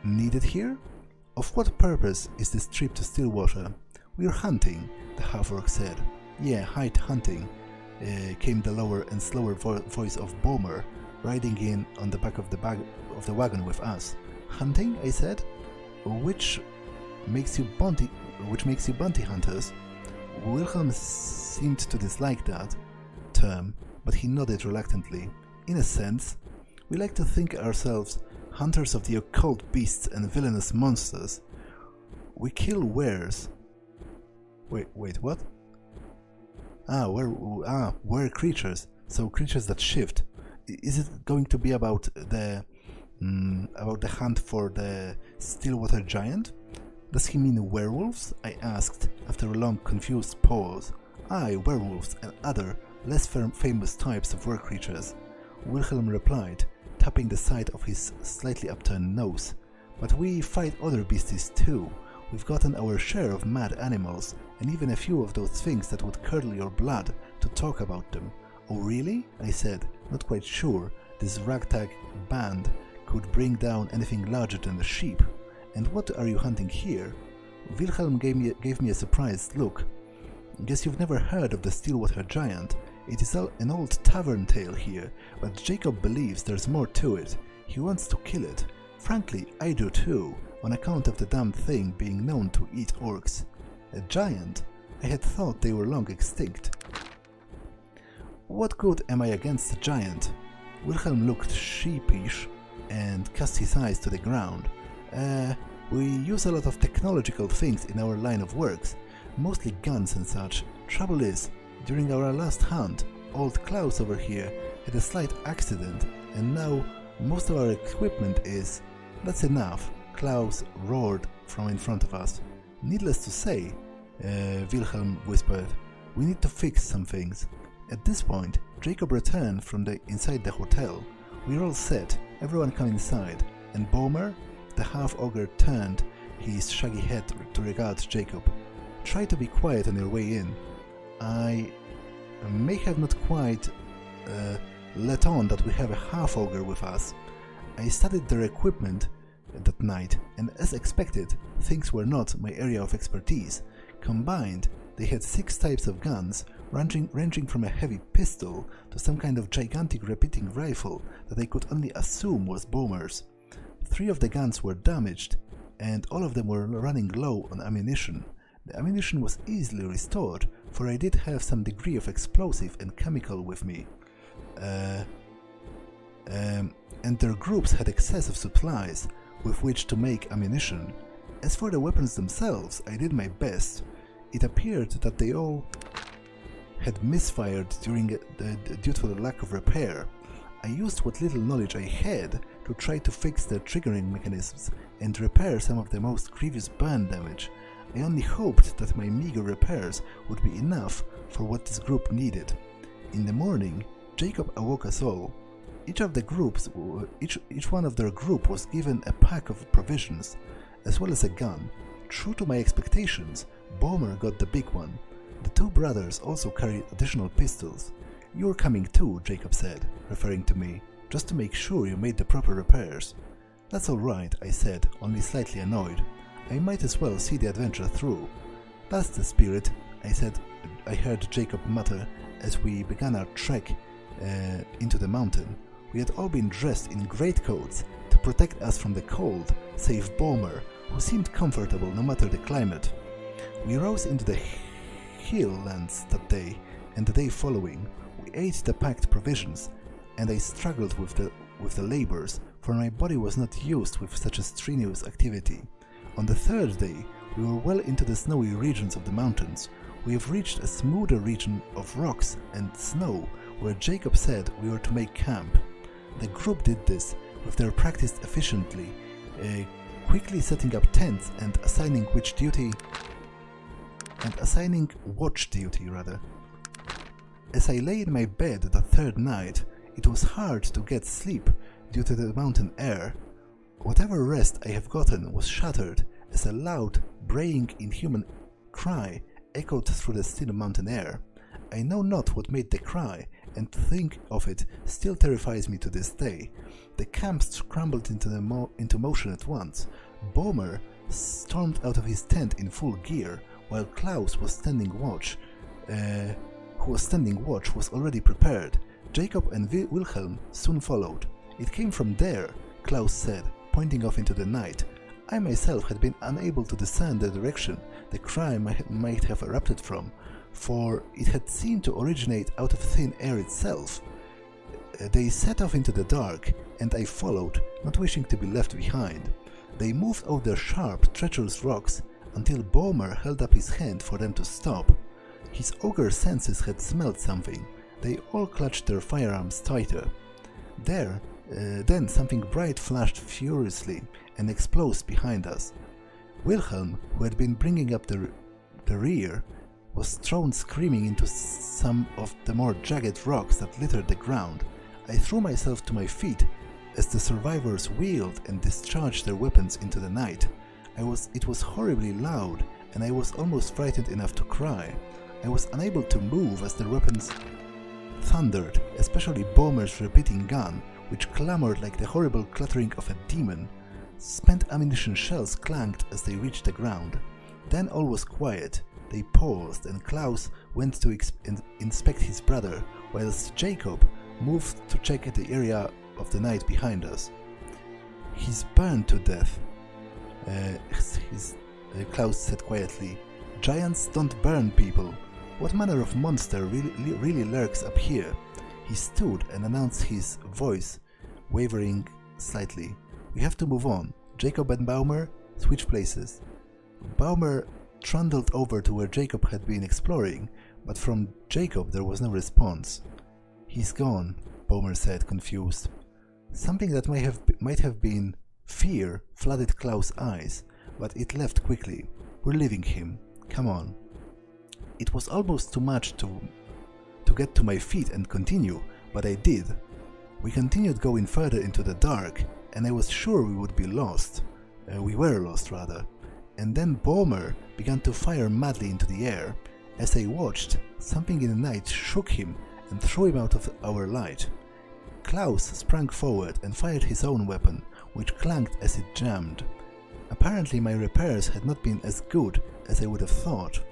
needed here? Of what purpose is this trip to Stillwater? We're hunting, the half-orc said. Yeah, hunting, came the lower and slower voice of Bomer, riding in on the back of the wagon with us. Hunting, I said? Which makes you bounty hunters? Wilhelm seemed to dislike that term, but he nodded reluctantly. In a sense, we like to think ourselves hunters of the occult beasts and villainous monsters. We kill wares. Wait, what? Were creatures. So creatures that shift. Is it going to be about the hunt for the Stillwater Giant? Does he mean werewolves? I asked, after a long, confused pause. Aye, werewolves and other, less famous types of were creatures. Wilhelm replied, tapping the side of his slightly upturned nose. But we fight other beasties too. We've gotten our share of mad animals, and even a few of those things that would curdle your blood to talk about them. Oh really? I said, not quite sure this ragtag band could bring down anything larger than a sheep. And what are you hunting here? Wilhelm gave me a surprised look. Guess you've never heard of the Stillwater Giant. It is an old tavern tale here, but Jacob believes there's more to it. He wants to kill it. Frankly, I do too, on account of the damn thing being known to eat orcs. A giant? I had thought they were long extinct. What good am I against a giant? Wilhelm looked sheepish and cast his eyes to the ground. We use a lot of technological things in our line of works, mostly guns and such. Trouble is, during our last hunt, old Klaus over here had a slight accident, and now most of our equipment is... That's enough, Klaus roared from in front of us. Needless to say, Wilhelm whispered, we need to fix some things. At this point, Jacob returned from inside the hotel. We're all set, everyone come inside, and Bomer, the half-ogre, turned his shaggy head to regard Jacob. Try to be quiet on your way in. I may have not quite let on that we have a half-ogre with us. I studied their equipment that night, and as expected, things were not my area of expertise. Combined, they had 6 types of guns, ranging from a heavy pistol to some kind of gigantic repeating rifle that I could only assume was Bomer's. 3 of the guns were damaged, and all of them were running low on ammunition. The ammunition was easily restored, for I did have some degree of explosive and chemical with me. And their groups had excess of supplies with which to make ammunition. As for the weapons themselves, I did my best. It appeared that they all had misfired due to the lack of repair. I used what little knowledge I had to try to fix their triggering mechanisms and repair some of the most grievous burn damage. I only hoped that my meager repairs would be enough for what this group needed. In the morning, Jacob awoke us all. Each one of their group was given a pack of provisions, as well as a gun. True to my expectations, Bomer got the big one. The two brothers also carried additional pistols. "You're coming too," Jacob said, referring to me, "just to make sure you made the proper repairs." "That's all right," I said, only slightly annoyed. I might as well see the adventure through. "That's the spirit," I heard Jacob mutter as we began our trek into the mountain. We had all been dressed in greatcoats to protect us from the cold, save Bomer, who seemed comfortable no matter the climate. We rose into the hill-lands that day and the day following. We ate the packed provisions, and I struggled with the labors, for my body was not used with such a strenuous activity. On the third day, we were well into the snowy regions of the mountains. We have reached a smoother region of rocks and snow, where Jacob said we were to make camp. The group did this with their practice efficiently, quickly setting up tents and assigning watch duty. As I lay in my bed the third night, it was hard to get sleep due to the mountain air. Whatever rest I have gotten was shattered as a loud, braying, inhuman cry echoed through the still mountain air. I know not what made the cry, and to think of it still terrifies me to this day. The camp scrambled into motion at once. Bomer stormed out of his tent in full gear, while Klaus who was standing watch, was already prepared. Jacob and Wilhelm soon followed. "It came from there," Klaus said, pointing off into the night. I myself had been unable to discern the direction the cry might have erupted from, for it had seemed to originate out of thin air itself. They set off into the dark, and I followed, not wishing to be left behind. They moved over the sharp, treacherous rocks until Bomer held up his hand for them to stop. His ogre senses had smelled something. They all clutched their firearms tighter. Then something bright flashed furiously and exploded behind us. Wilhelm, who had been bringing up the rear, was thrown screaming into some of the more jagged rocks that littered the ground. I threw myself to my feet as the survivors wheeled and discharged their weapons into the night. It was horribly loud, and I was almost frightened enough to cry. I was unable to move as their weapons thundered, especially Bomer's repeating gun, which clamored like the horrible clattering of a demon. Spent ammunition shells clanked as they reached the ground. Then all was quiet. They paused, and Klaus went to inspect his brother, whilst Jacob moved to check at the area of the night behind us. "He's burned to death," Klaus said quietly. "Giants don't burn people. What manner of monster really lurks up here?" He stood and announced, his voice wavering slightly. "We have to move on. Jacob and Bomer, switch places." Bomer trundled over to where Jacob had been exploring, but from Jacob there was no response. "He's gone," Bomer said, confused. Something that might have been fear flooded Klaus' eyes, but it left quickly. "We're leaving him. Come on." It was almost too much to get to my feet and continue, but I did. We continued going further into the dark, and I was sure we would be lost. We were lost, rather. And then Bomer began to fire madly into the air. As I watched, something in the night shook him and threw him out of our light. Klaus sprang forward and fired his own weapon, which clanked as it jammed. Apparently my repairs had not been as good as I would have thought.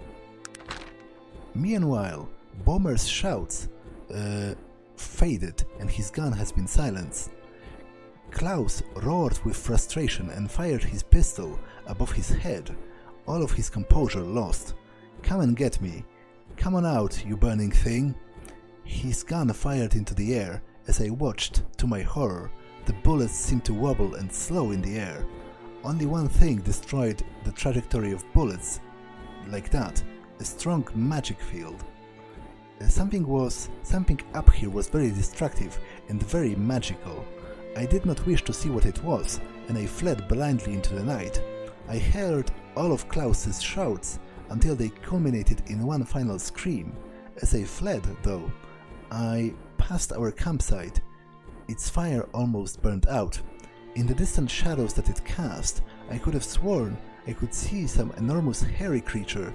Meanwhile, Bomer's shouts faded and his gun has been silenced. Klaus roared with frustration and fired his pistol above his head, all of his composure lost. "Come and get me. Come on out, you burning thing." His gun fired into the air. As I watched, to my horror, the bullets seemed to wobble and slow in the air. Only one thing destroyed the trajectory of bullets like that: a strong magic field. Something up here was very destructive and very magical. I did not wish to see what it was, and I fled blindly into the night. I heard all of Klaus's shouts until they culminated in one final scream. As I fled, though, I passed our campsite. Its fire almost burned out. In the distant shadows that it cast, I could have sworn I could see some enormous hairy creature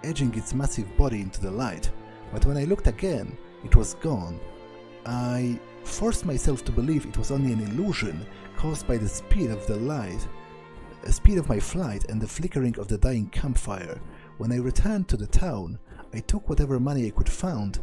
edging its massive body into the light, but when I looked again, it was gone. I forced myself to believe it was only an illusion caused by the speed of the light, speed of my flight and the flickering of the dying campfire. When I returned to the town, I took whatever money I could find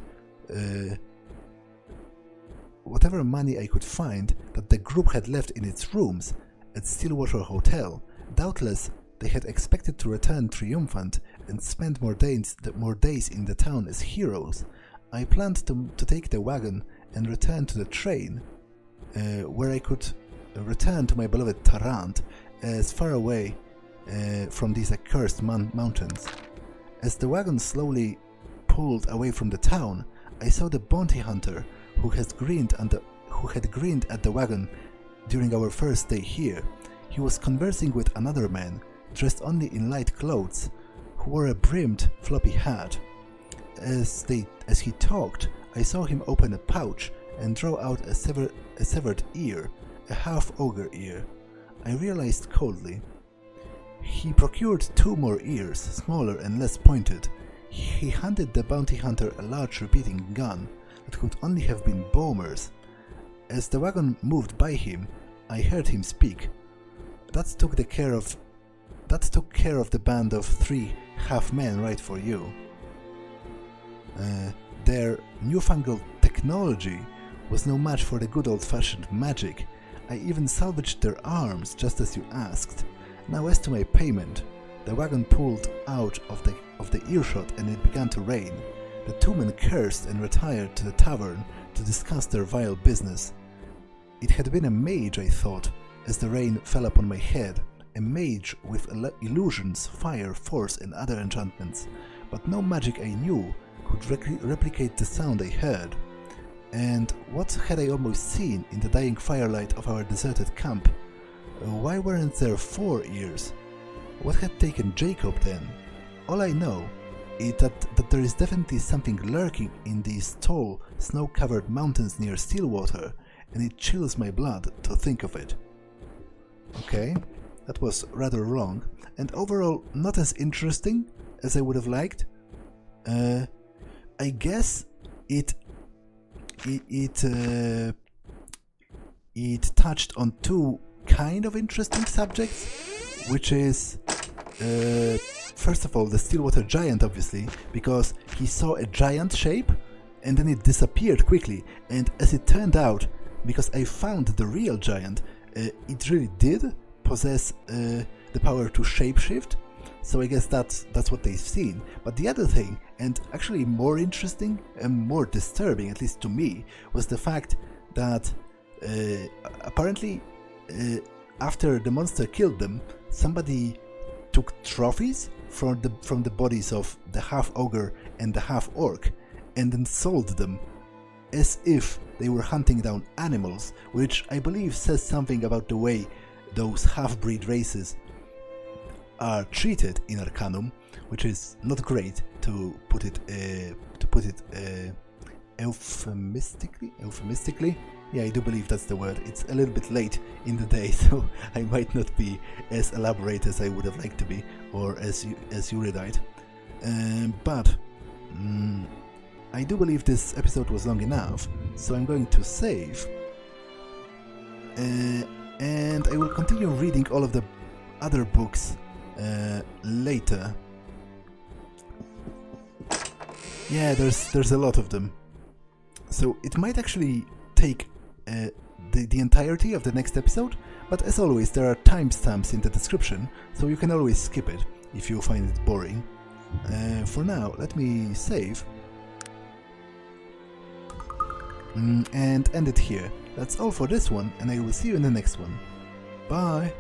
that the group had left in its rooms at Stillwater Hotel. Doubtless, they had expected to return triumphant and spend more days in the town as heroes. I planned to take the wagon and return to the train, where I could return to my beloved Tarant, as far away from these accursed mountains. As the wagon slowly pulled away from the town, I saw the bounty hunter who had grinned at the wagon during our first day here. He was conversing with another man, dressed only in light clothes, who wore a brimmed, floppy hat. As he talked, I saw him open a pouch and draw out a severed ear, a half-ogre ear. I realized coldly. He procured 2 more ears, smaller and less pointed. He handed the bounty hunter a large repeating gun that could only have been Bomer's. As the wagon moved by him, I heard him speak. That took care of the band of 3 half-men right for you. Their newfangled technology was no match for the good old-fashioned magic. I even salvaged their arms, just as you asked. Now as to my payment, the wagon pulled out of the earshot and it began to rain. The 2 men cursed and retired to the tavern to discuss their vile business. It had been a mage, I thought, as the rain fell upon my head, a mage with illusions, fire, force and other enchantments, but no magic I knew could replicate the sound I heard. And what had I almost seen in the dying firelight of our deserted camp? Why weren't there 4 ears? What had taken Jacob then? All I know is that there is definitely something lurking in these tall, snow-covered mountains near Stillwater, and it chills my blood to think of it. Okay, that was rather long, and overall not as interesting as I would have liked. I guess it touched on 2 kind of interesting subjects, which is first of all the Stillwater Giant, obviously, because he saw a giant shape and then it disappeared quickly, and as it turned out, because I found the real giant, it really did possess the power to shapeshift. So I guess that's what they've seen. But the other thing, and actually more interesting and more disturbing, at least to me, was the fact that apparently after the monster killed them, somebody took trophies from the bodies of the half-ogre and the half-orc and then sold them as if they were hunting down animals, which I believe says something about the way those half-breed races are treated in Arcanum, which is not great, to put it euphemistically. Yeah, I do believe that's the word. It's a little bit late in the day, so I might not be as elaborate as I would have liked to be, or as you read. But I do believe this episode was long enough, so I'm going to save, and I will continue reading all of the other books later. Yeah, there's a lot of them, so it might actually take the entirety of the next episode, but as always there are timestamps in the description, so you can always skip it if you find it boring. For now, let me save and end it here. That's all for this one, and I will see you in the next one. Bye!